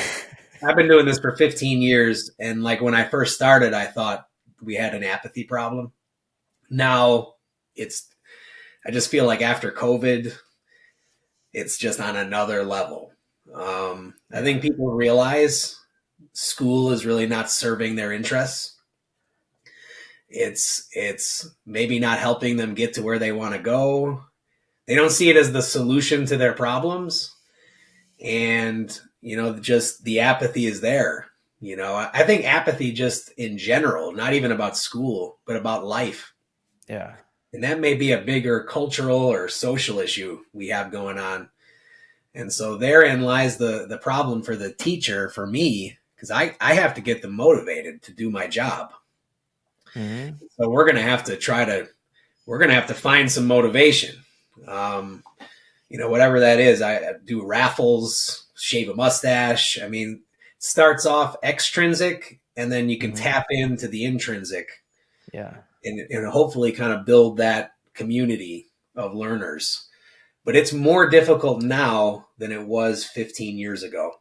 I've been doing this for 15 years, and like when I first started, I thought we had an apathy problem. Now it's I just feel like after COVID, it's just on another level. I Yeah. think people realize school is really not serving their interests. It's maybe not helping them get to where they want to go. They don't see it as the solution to their problems, and just the apathy is there. I think apathy just in general, not even about school, but about life. Yeah. And that may be a bigger cultural or social issue we have going on. And so therein lies the problem for the teacher, for me, because I have to get them motivated to do my job. Hmm. So we're going to have to find some motivation. Um, whatever that is, I do raffles, shave a mustache. I mean, it starts off extrinsic, and then you can Hmm. tap into the intrinsic, Yeah. and hopefully kind of build that community of learners. But it's more difficult now than it was 15 years ago.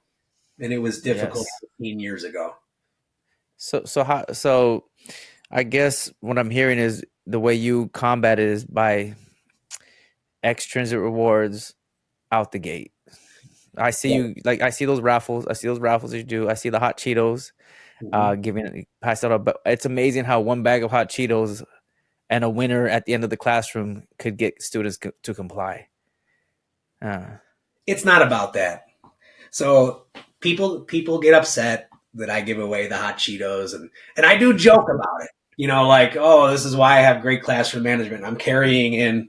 And it was difficult Yes. 15 years ago. So I guess what I'm hearing is the way you combat it is by extrinsic rewards out the gate. I see Yeah. you like I see those raffles. I see those raffles that you do. I see the hot Cheetos Mhm. giving passed out. But it's amazing how one bag of hot Cheetos and a winner at the end of the classroom could get students to comply. Uh, It's not about that. So people get upset that I give away the hot Cheetos, and I do joke about it. Like, oh, this is why I have great classroom management. I'm carrying in,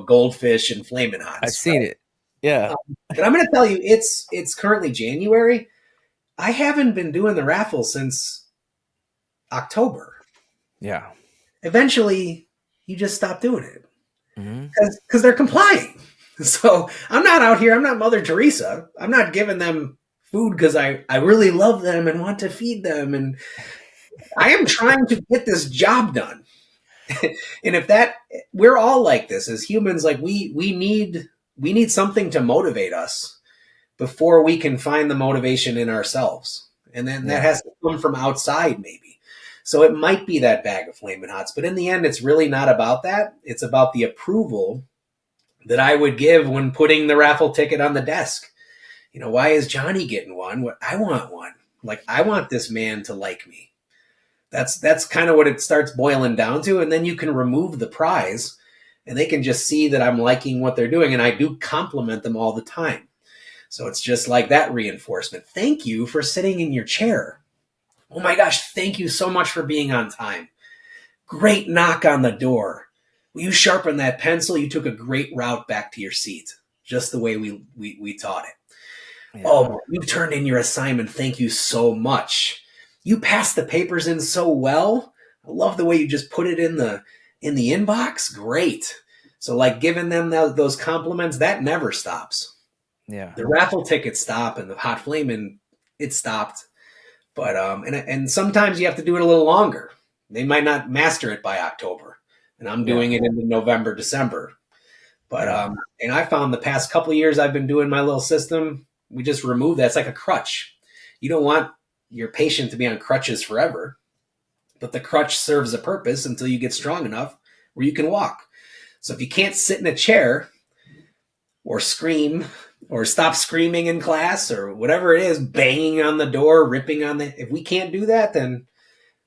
goldfish and flaming I've hots, seen right? it. Yeah. But I'm going to tell you, it's currently January. I haven't been doing the raffle since October. Yeah. Eventually, you just stop doing it Hmm. because they're complying. So I'm not out here. I'm not Mother Teresa. I'm not giving them food because I really love them and want to feed them. And I am trying to get this job done. And if that, we're all like this as humans, like we need something to motivate us before we can find the motivation in ourselves. And then that Yeah. has to come from outside, maybe. So it might be that bag of Flamin' Hots, but in the end, it's really not about that. It's about the approval that I would give when putting the raffle ticket on the desk. Why is Johnny getting one? What I want one. Like I want this man to like me. That's kind of what it starts boiling down to, and then you can remove the prize, and they can just see that I'm liking what they're doing, and I do compliment them all the time. So it's just like that reinforcement. Thank you for sitting in your chair. Oh my gosh, thank you so much for being on time. Great knock on the door. Will you sharpen that pencil? You took a great route back to your seat, just the way we taught it. Yeah. Oh, you turned in your assignment. Thank you so much. You passed the papers in so well. I love the way you just put it in the inbox. Great. So like giving them those compliments, that never stops. Yeah. The raffle tickets stop and the hot flaming, it stopped. But and sometimes you have to do it a little longer. They might not master it by October, and I'm Yeah. doing it into November, December. But Yeah. and I found the past couple of years I've been doing my little system, we just remove that. It's like a crutch. You don't want your patient to be on crutches forever, but the crutch serves a purpose until you get strong enough where you can walk. So if you can't sit in a chair or scream or stop screaming in class or whatever it is, banging on the door, ripping on the, if we can't do that, then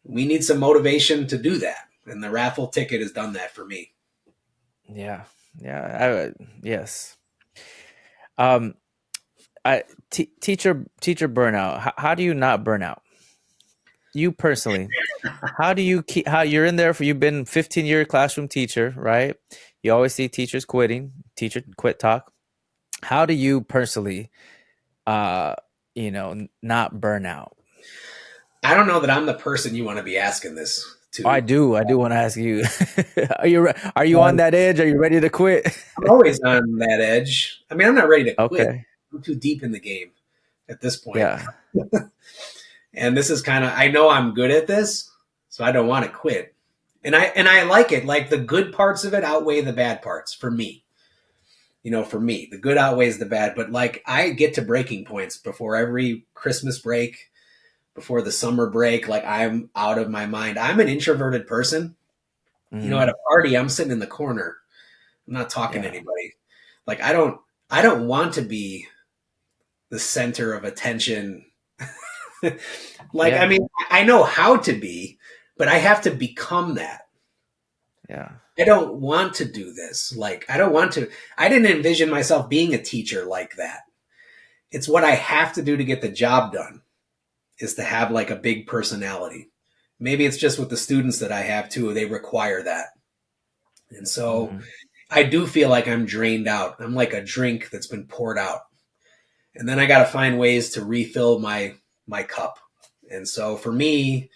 we need some motivation to do that. And the raffle ticket has done that for me. Yeah. Yeah. Yes. Um, teacher burnout. How do you not burn out? You personally, how do you keep how you're in there for you've been 15-year classroom teacher, right? You always see teachers quitting, teacher quit talk. How do you personally uh not burn out? I don't know that I'm the person you want to be asking this Oh, I to. do. I do want to ask you. Are you on Um, that edge? Are you ready to quit? I'm always on that edge. I mean, I'm not ready to quit. Okay. I'm too deep in the game at this point. Yeah. And this is kind of, I know I'm good at this, so I don't want to quit. And I like it. Like the good parts of it outweigh the bad parts for me. For me, the good outweighs the bad. But like I get to breaking points before every Christmas break, before the summer break. Like I'm out of my mind. I'm an introverted person. At Hmm. a party, I'm sitting in the corner. I'm not talking to Yeah. anybody. Like I don't want to be the center of attention. Like, I Yeah. mean, I know how to be, but I have to become that. Yeah. I don't want to do this. Like, I don't want to. I didn't envision myself being a teacher like that. It's what I have to do to get the job done is to have like a big personality. Maybe it's just with the students that I have too. They require that. And so Hmm. I do feel like I'm drained out. I'm like a drink that's been poured out. And then I got to find ways to refill my cup. And so for me,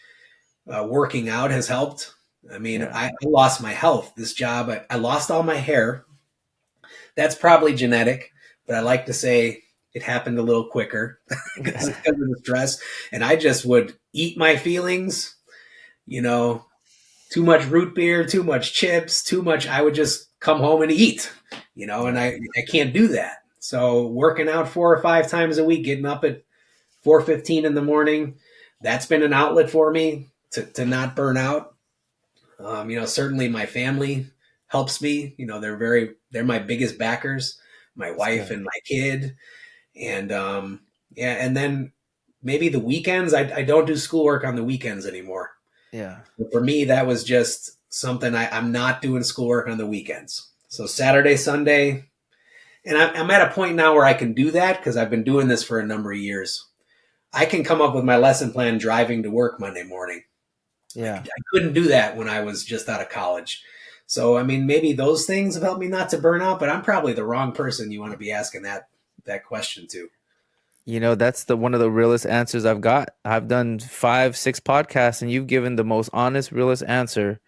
working out has helped. I mean, Yeah. I lost my health. This job, I lost all my hair. That's probably genetic, but I like to say it happened a little quicker because of the stress. And I just would eat my feelings, you know, too much root beer, too much chips, too much. I would just come home and eat, and Yeah. I can't do that. So working out 4 or 5 times a week, getting up at 4:15 in the morning, that's been an outlet for me to not burn out. Certainly my family helps me. They're my biggest backers, my It's wife good. and my kid. And yeah, and then maybe the weekends, I don't do schoolwork on the weekends anymore. Yeah. For me, that was just something I'm not doing schoolwork on the weekends. So Saturday, Sunday, and I'm at a point now where I can do that because I've been doing this for a number of years. I can come up with my lesson plan driving to work Monday morning. Yeah. I couldn't do that when I was just out of college. So, I mean, maybe those things have helped me not to burn out, but I'm probably the wrong person you want to be asking that question to. That's the one of the realest answers I've got. I've done 5, 6 podcasts, and you've given the most honest, realist answer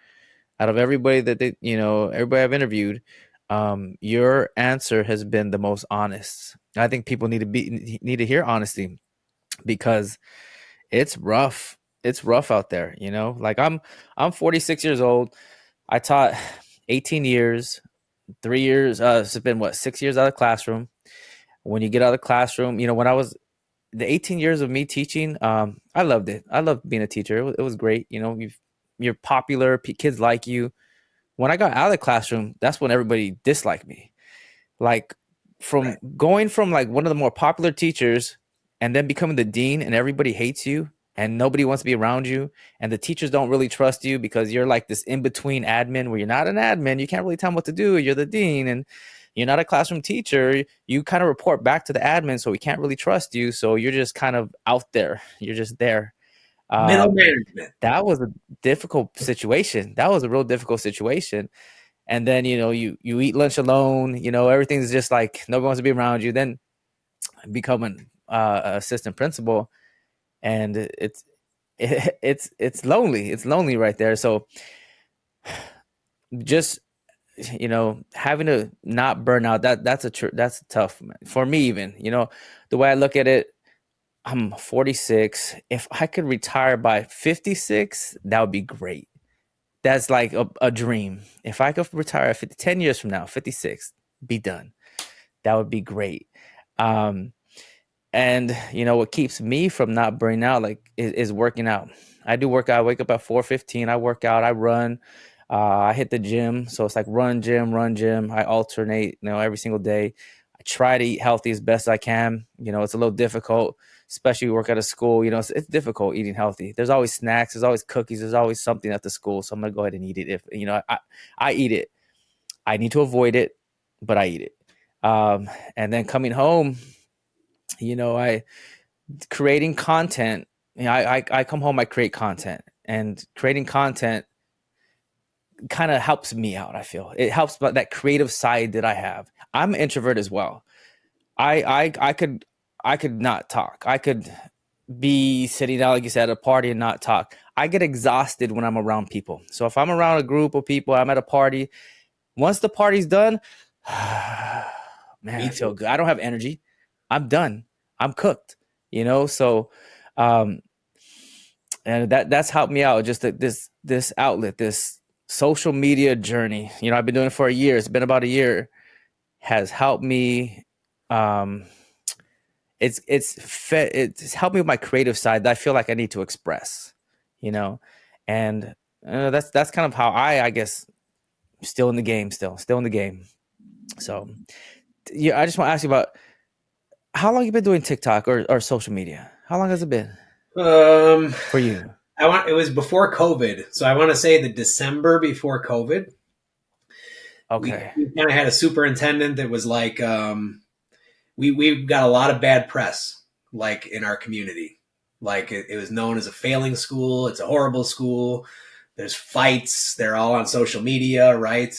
out of everybody everybody I've interviewed. Your answer has been the most honest. I think people need to hear honesty because it's rough. It's rough out there. Like I'm 46 years old. I taught 18 years, 3 years. It's been what, 6 years out of the classroom. When you get out of the classroom, when I was the 18 years of me teaching, I loved it. I loved being a teacher. It was great. You're popular. Kids like you. When I got out of the classroom, that's when everybody disliked me. Like from Right. going from like one of the more popular teachers and then becoming the dean and everybody hates you and nobody wants to be around you and the teachers don't really trust you because you're like this in-between admin where you're not an admin, you can't really tell them what to do, you're the dean, and you're not a classroom teacher, you kind of report back to the admin, so we can't really trust you, so you're just kind of out there, you're just there. Middle um, management. that was a difficult situation. That was a real difficult situation. And then you eat lunch alone. Everything's just like nobody wants to be around you. Then become an assistant principal, and it's lonely. It's lonely right there. So just having to not burn out, that's tough, man. For me. Even the way I look at it, I'm 46. If I could retire by 56, that would be great. That's like a dream. If I could retire at 10 years from now, 56, be done. That would be great. Um, and what keeps me from not burning out, like, is working out. I do work out. I wake up at 4:15. I work out. I run. I hit the gym. So it's like run, gym, run, gym. I alternate, every single day. I try to eat healthy as best I can. It's a little difficult, especially work at a school. It's difficult eating healthy. There's always snacks. There's always cookies. There's always something at the school. So I'm gonna go ahead and eat it. If I eat it. I need to avoid it, but I eat it. And then coming home, I creating content. I come home, I create content, and creating content kind of helps me out. I feel it helps, but that creative side that I have. I'm an introvert as well. I could I could not talk. I could be sitting down, like you said, at a party and not talk. I get exhausted when I'm around people. So if I'm around a group of people, I'm at a party. Once the party's done, man, Me I feel too. good. I don't have energy. I'm done. I'm cooked. So um, and that's helped me out. Just this outlet, this social media journey. I've been doing it for a year. It's been about a year. Has helped me. Um, it's helped me with my creative side that I feel like I need to express. You know, and that's kind of how I guess still in the game, still in the game. So yeah, I just want to ask you about how long you been doing TikTok or social media. How long has it been Um, for you? it was before COVID, so I want to say the December before COVID. We, Okay. we kind of had a superintendent that was like, we got a lot of bad press, like in our community. Like it was known as a failing school. It's a horrible school. There's fights. They're all on social media, right?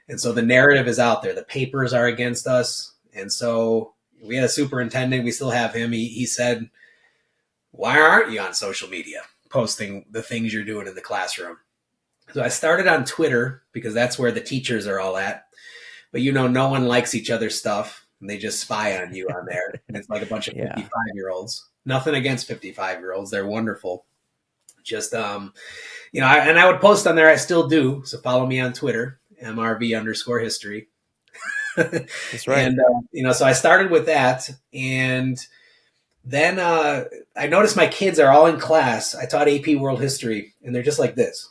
And so the narrative is out there. The papers are against us. And so we had a superintendent. We still have him. He said, "Why aren't you on social media posting the things you're doing in the classroom?" So I started on Twitter because that's where the teachers are all at. But no one likes each other's stuff, and they just spy on you on there. And it's like a bunch of Yeah. 55-year-olds. Nothing against 55-year-olds. They're wonderful. Just and I would post on there. I still do. So follow me on Twitter, MRV_history. That's right. And so I started with that, and then I noticed my kids are all in class. I taught AP World History, and they're just like this.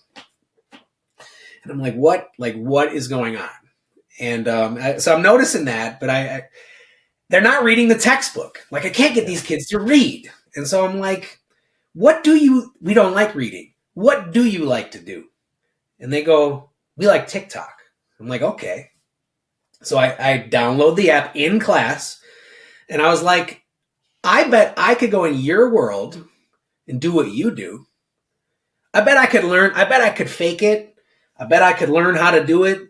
And I'm like, what? Like, what is going on? And so I'm noticing that, but they're not reading the textbook. Like, I can't get these kids to read. And so I'm like, we don't like reading. What do you like to do? And they go, we like TikTok. I'm like, okay. So I download the app in class, and I was like, I bet I could go in your world and do what you do. I bet I could learn. I bet I could fake it. I bet I could learn how to do it.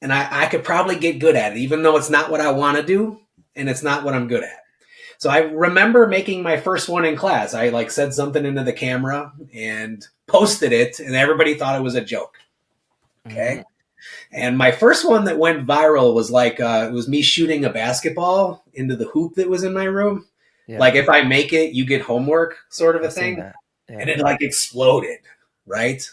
And I could probably get good at it, even though it's not what I want to do and it's not what I'm good at. So I remember making my first one in class. I said something into the camera and posted it, and everybody thought it was a joke. Okay. Mm-hmm. And my first one that went viral was it was me shooting a basketball into the hoop that was in my room. Yeah. Like, if I make it, you get homework, sort of a I've seen thing. that. Yeah. And it exploded. Right.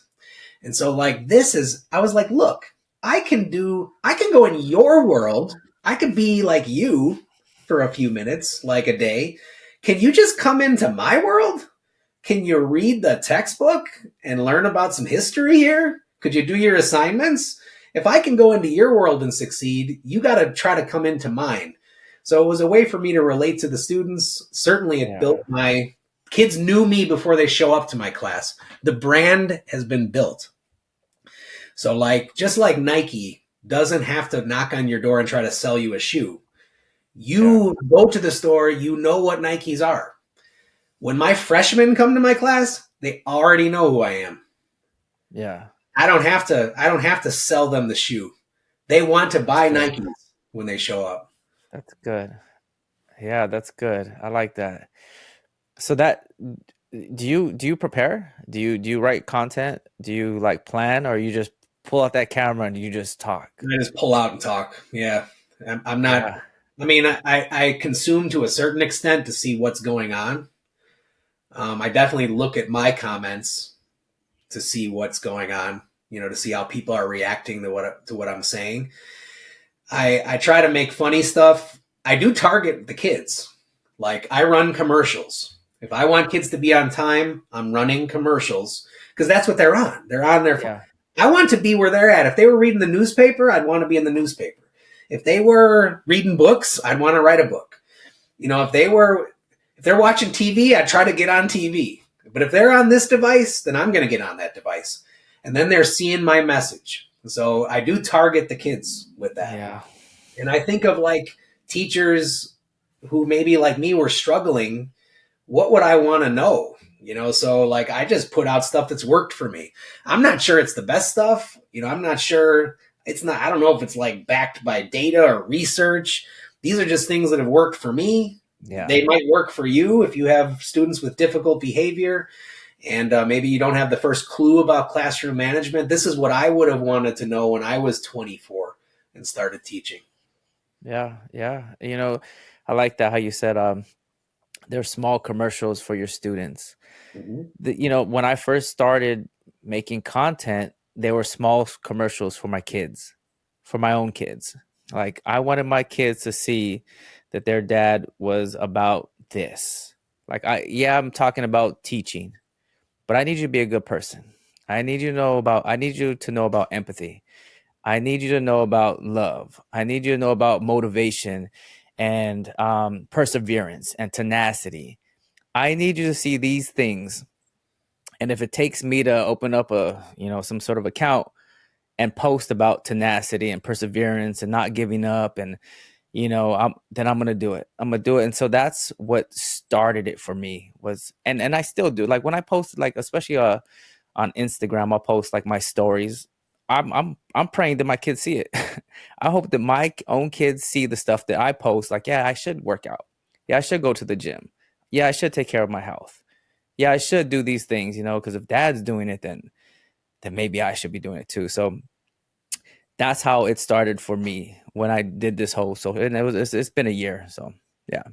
And so I was like, look, I can go in your world. I could be like you for a few minutes, like a day. Can you just come into my world? Can you read the textbook and learn about some history here? Could you do your assignments? If I can go into your world and succeed, you got to try to come into mine. So it was a way for me to relate to the students. Certainly it built my kids knew me before they show up to my class. The brand has been built. So just like Nike doesn't have to knock on your door and try to sell you a shoe. You go to the store, you know what Nikes are. When my freshmen come to my class, they already know who I am. Yeah. I don't have to sell them the shoe. They want to buy Nikes when they show up. That's good. Yeah, that's good. I like that. So do you prepare? Do you write content? Do you plan, or you just pull out that camera and you just talk? I just pull out and talk. Yeah. I'm not, Yeah. I mean, I consume to a certain extent to see what's going on. I definitely look at my comments to see what's going on, to see how people are reacting to what I'm saying. I try to make funny stuff. I do target the kids. I run commercials. If I want kids to be on time, I'm running commercials because that's what they're on. They're on their phone. Yeah. I want to be where they're at. If they were reading the newspaper, I'd want to be in the newspaper. If they were reading books, I'd want to write a book. If they're watching TV, I'd try to get on TV. But if they're on this device, then I'm going to get on that device. And then they're seeing my message. So I do target the kids with that. Yeah. And I think of teachers who maybe like me were struggling. What would I want to know? So I just put out stuff that's worked for me. I'm not sure it's the best stuff. I'm not sure it's not, I don't know if it's backed by data or research. These are just things that have worked for me Yeah. They might work for you if you have students with difficult behavior and maybe you don't have the first clue about classroom management. This is what I would have wanted to know when I was 24 and started teaching. Yeah. Yeah. I like that how you said there's small commercials for your students. Mhm. When I first started making content, there were small commercials for my kids, for my own kids. Like I wanted my kids to see that their dad was about this. Like I'm talking about teaching, but I need you to be a good person. I need you to know about empathy. I need you to know about love. I need you to know about motivation and perseverance and tenacity. I need you to see these things. And if it takes me to open up some sort of account and post about tenacity and perseverance and not giving up and, then I'm going to do it. I'm going to do it. And so that's what started it for me and I still do. Like when I post, like, especially on Instagram, I'll post like my stories. I'm praying that my kids see it. I hope that my own kids see the stuff that I post. Like, yeah, I should work out. Yeah, I should go to the gym. Yeah, I should take care of my health. Yeah, I should do these things, because if dad's doing it, then maybe I should be doing it too. So that's how it started for me when I did this whole and it's been a year. So yeah.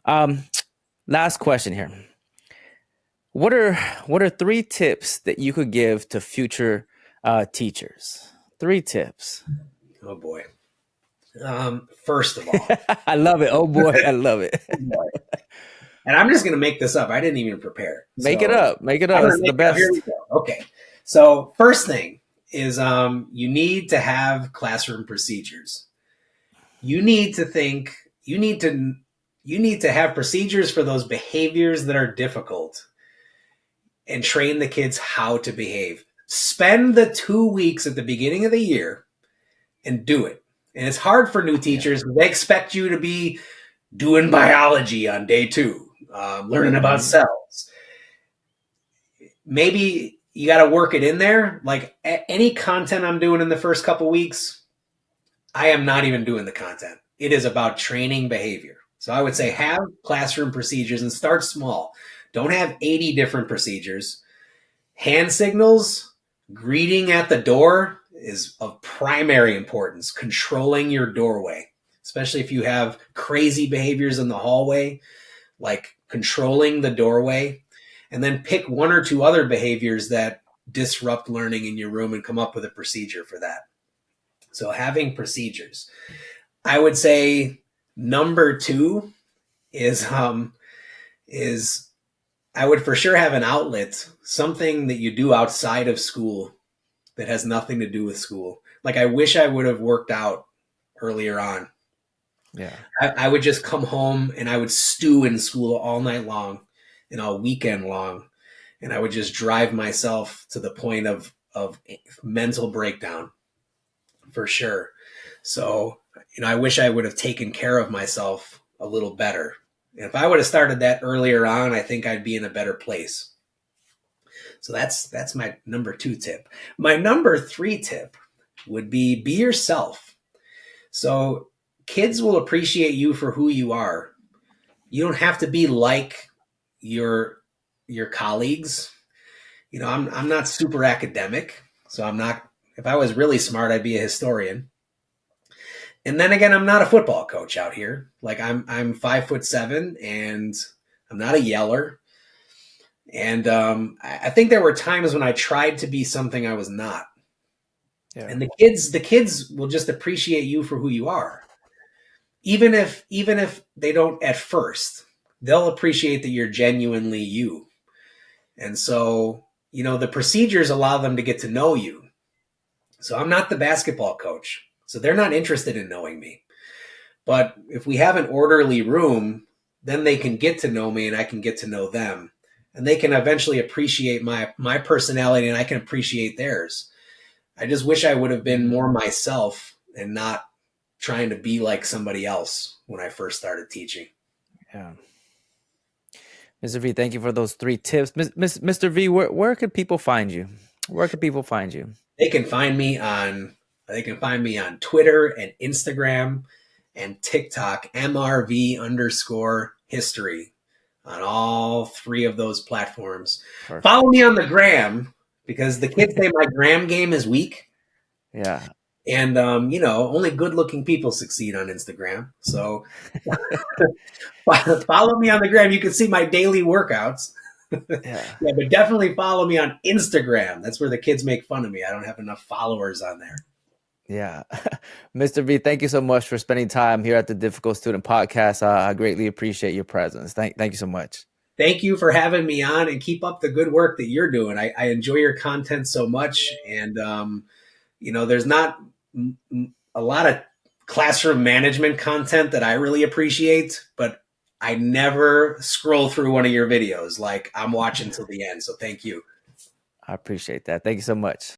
Um, last question here. What are 3 tips that you could give to future teachers? 3 tips. Oh boy. First of all, I love it. Oh boy, I love it. and I'm just going to make this up. I didn't even prepare. Make it So up. Make it I'm up. going It's to the make it up. Here best. we go. Okay. So first thing is you need to have classroom procedures. You need to think, you need to have procedures for those behaviors that are difficult and train the kids how to behave. Spend the 2 weeks at the beginning of the year and do it. And it's hard for new Yeah. teachers. They expect you to be doing biology on day 2, learning about Mm-hmm. cells. Maybe you got to work it in there. Like any content I'm doing in the first couple weeks, I am not even doing the content. It is about training behavior. So I would say Yeah. have classroom procedures and start small. Don't have 80 different procedures. Hand signals, greeting at the door is of primary importance. Controlling your doorway, especially if you have crazy behaviors in the hallway, like controlling the doorway, and then pick 1 or 2 other behaviors that disrupt learning in your room and come up with a procedure for that. So having procedures. I would say number 2 is I would for sure have an outlet, something that you do outside of school that has nothing to do with school. Like I wish I would have worked out earlier on. Yeah. I would just come home and I would stew in school all night long and all weekend long. And I would just drive myself to the point of mental breakdown for sure. So, I wish I would have taken care of myself a little better. And if I would have started that earlier on, I think I'd be in a better place. So that's my number 2 tip. My number 3 tip would be yourself. So kids will appreciate you for who you are. You don't have to be like your colleagues. I'm not super academic, so I'm not. If I was really smart, I'd be a historian. And then again, I'm not a football coach out here. Like I'm 5'7" and I'm not a yeller. And I think there were times when I tried to be something I was not. Yeah. And the kids will just appreciate you for who you are. Even if they don't at first, they'll appreciate that you're genuinely you. And so, the procedures allow them to get to know you. So I'm not the basketball coach. So they're not interested in knowing me. But if we have an orderly room, then they can get to know me and I can get to know them. And they can eventually appreciate my personality and I can appreciate theirs. I just wish I would have been more myself and not trying to be like somebody else when I first started teaching. Yeah. Mr. V, thank you for those 3 tips. Mr. V, where could people find you? Where could people find you? They can find me on Twitter and Instagram and TikTok, MRV_history on all three of those platforms. Perfect. Follow me on the gram because the kids say my gram game is weak. Yeah. And, only good looking people succeed on Instagram. So follow me on the gram. You can see my daily workouts. Yeah. Yeah, but definitely follow me on Instagram. That's where the kids make fun of me. I don't have enough followers on there. Yeah. Mr. V, thank you so much for spending time here at the Difficult Student Podcast. I greatly appreciate your presence. Thank you so much. Thank you for having me on, and keep up the good work that you're doing. I enjoy your content so much. And, there's not a lot of classroom management content that I really appreciate, but I never scroll through one of your videos. Like, I'm watching till the end. So thank you. I appreciate that. Thank you so much.